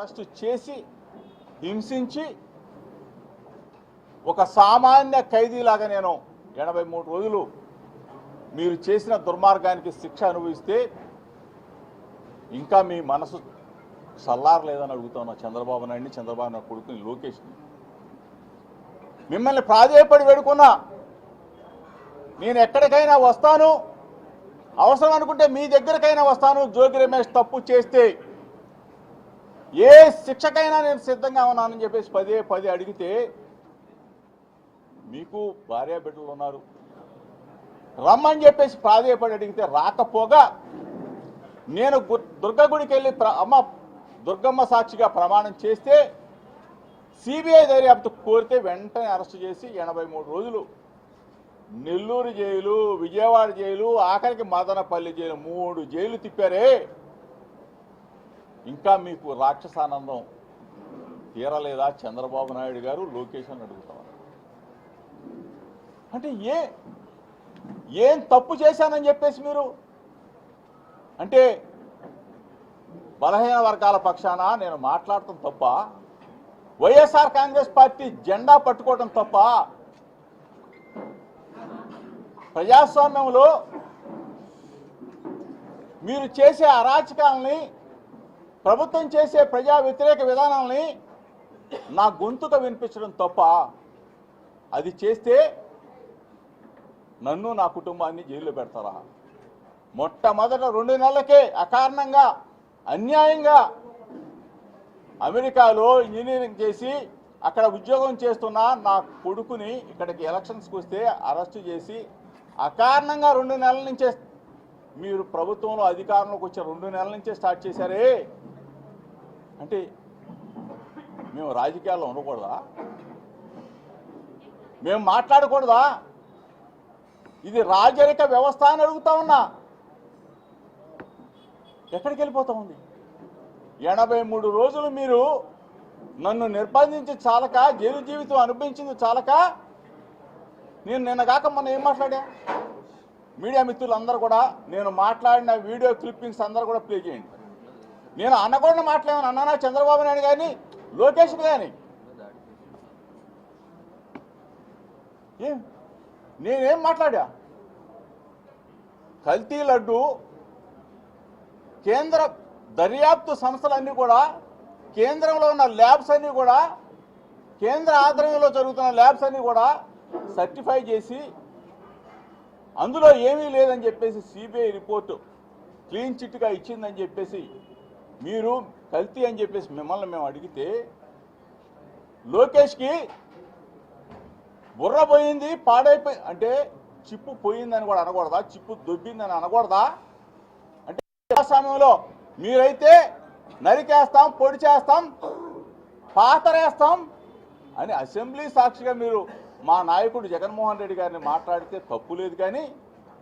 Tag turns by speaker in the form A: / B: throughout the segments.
A: Arrest చేసి హింసించి ఒక సామాన్య ఖైదీలాగా నేను 83 రోజులు మీరు చేసిన దుర్మార్గానికి శిక్ష అనుభవిస్తే ఇంకా మీ మనసు చల్లారలేదని అడుగుతున్నా చంద్రబాబు నాయుడిని, చంద్రబాబు నాయుడు కొడుకుని లోకేష్ని. మిమ్మల్ని ప్రాధేయపడి వేడుకున్నా, నేను ఎక్కడికైనా వస్తాను, అవసరం అనుకుంటే మీ దగ్గరకైనా వస్తాను, జోగి రమేష్ తప్పు చేస్తే ఏ శిక్షకైనా నేను సిద్ధంగా ఉన్నానని చెప్పేసి పదే అడిగితే మీకు భార్య బిడ్డలు ఉన్నారు, రమ్మని చెప్పేసి ప్రాధేయపడి అడిగితే రాకపోగా నేను దుర్గగుడికి వెళ్ళి అమ్మ దుర్గమ్మ సాక్షిగా ప్రమాణం చేస్తే సిబిఐ దర్యాప్తు కోరితే వెంటనే అరెస్టు చేసి 83 రోజులు నెల్లూరు జైలు, విజయవాడ జైలు, ఆఖరికి మదనపల్లి జైలు 3 జైలు తిప్పారే. ఇంకా మీకు రాక్షసానందం తీరలేదా చంద్రబాబు నాయుడు గారు, లోకేష్ అని అడుగుతాం. అంటే ఏం తప్పు చేశానని చెప్పేసి మీరు అంటే బలహీన వర్గాల పక్షాన నేను మాట్లాడటం తప్ప, వైఎస్ఆర్ కాంగ్రెస్ పార్టీ జెండా పట్టుకోవటం తప్ప, ప్రజాస్వామ్యంలో మీరు చేసే అరాచకాలని, ప్రభుత్వం చేసే ప్రజా వ్యతిరేక విధానాలని నా గొంతుక వినిపించడం తప్ప, అది చేస్తే నన్ను నా కుటుంబాన్ని జైల్లో పెడతారా? మొట్టమొదట 2 నెలలకే అకారణంగా అన్యాయంగా అమెరికాలో ఇంజనీరింగ్ చేసి అక్కడ ఉద్యోగం చేస్తున్న నా కొడుకుని ఇక్కడికి ఎలక్షన్స్కి వస్తే అరెస్టు చేసి అకారణంగా 2 నెలల నుంచే మీరు ప్రభుత్వంలో అధికారంలోకి వచ్చే 2 నెలల నుంచే స్టార్ట్ చేశారే. అంటే మేము రాజకీయాల్లో ఉండకూడదా? మేము మాట్లాడకూడదా? ఇది రాజరిక వ్యవస్థ అని అడుగుతా ఉన్నా. ఎక్కడికి వెళ్ళిపోతా ఉంది? 83 రోజులు మీరు నన్ను నిర్బంధించి చాలక, జైలు జీవితం అనుభవించింది చాలక, నేను నిన్నగాక మొన్న ఏం మాట్లాడా? మీడియా మిత్రులందరూ కూడా నేను మాట్లాడిన వీడియో క్లిప్పింగ్స్ అందరూ కూడా ప్లే చేయండి. నేను అనకూడని మాట్లాడాను అన్నానా చంద్రబాబు నాయుడు కానీ, లోకేష్ కానీ? నేనేం మాట్లాడా? కల్తీ లడ్డు కేంద్ర దర్యాప్తు సంస్థలన్నీ కూడా, కేంద్రంలో ఉన్న ల్యాబ్స్ అన్నీ కూడా, కేంద్ర ఆధ్వర్యంలో జరుగుతున్న ల్యాబ్స్ అన్నీ కూడా సర్టిఫై చేసి అందులో ఏమీ లేదని చెప్పేసి సిబిఐ రిపోర్టు క్లీన్ చిట్గా ఇచ్చిందని చెప్పేసి మీరు కల్తీ అని చెప్పేసి మిమ్మల్ని మేము అడిగితే, లోకేష్కి బుర్ర పోయింది, పాడైపోయి అంటే చిప్పు పోయిందని కూడా అనకూడదా? చిప్పు దొబ్బిందని అనకూడదా? అంటే సమయంలో మీరైతే నరికేస్తాం, పొడి చేస్తాం, పాతరేస్తాం అని అసెంబ్లీ సాక్షిగా మీరు మా నాయకుడు జగన్మోహన్ రెడ్డి గారిని మాట్లాడితే తప్పు లేదు, కానీ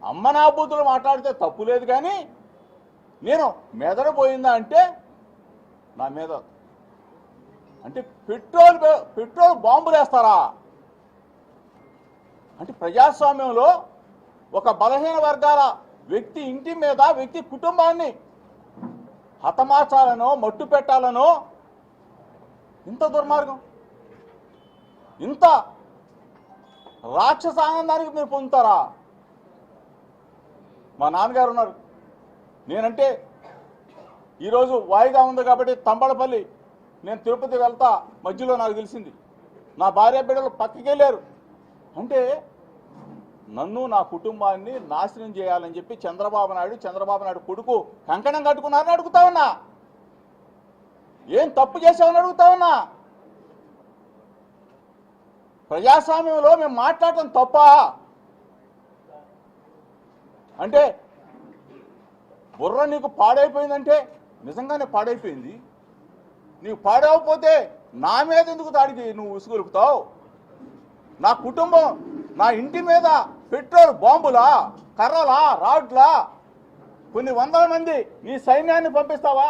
A: అమ్మనాబూతులు మాట్లాడితే తప్పు లేదు, కానీ నేను మెదడు పోయిందా అంటే నా మీద అంటే పెట్రోల్ బాంబులు వేస్తారా? అంటే ప్రజాస్వామ్యంలో ఒక బలహీన వర్గాల వ్యక్తి ఇంటి మీద, వ్యక్తి కుటుంబాన్ని హతమార్చాలనో, మట్టు పెట్టాలనో ఇంత దుర్మార్గం, ఇంత రాక్షస ఆనందానికి మీరు పొందుతారా? మా నాన్నగారు ఉన్నారు, నేనంటే ఈరోజు వాయిదా ఉంది కాబట్టి తంబడపల్లి నేను తిరుపతి వెళ్తా, మధ్యలో నాకు తెలిసింది నా భార్య బిడ్డలు పక్కకి వెళ్ళారు అంటే నన్ను, నా కుటుంబాన్ని నాశనం చేయాలని చెప్పి చంద్రబాబు నాయుడు కొడుకు కంకణం కట్టుకున్నారని అడుగుతా ఉన్నా. ఏం తప్పు చేసామని అడుగుతా ఉన్నా. ప్రజాస్వామ్యంలో మేము మాట్లాడటం తప్ప అంటే బుర్ర నీకు పాడైపోయిందంటే నిజంగానే పాడైపోయింది. నీకు పాడవకపోతే నా మీద ఎందుకు దాడికి నువ్వు ఉసుగొలుపుతావు? నా కుటుంబం, నా ఇంటి మీద పెట్రోల్ బాంబులా, కర్రలా, రాడ్లా, కొన్ని వందల మంది నీ సైన్యాన్ని పంపిస్తావా?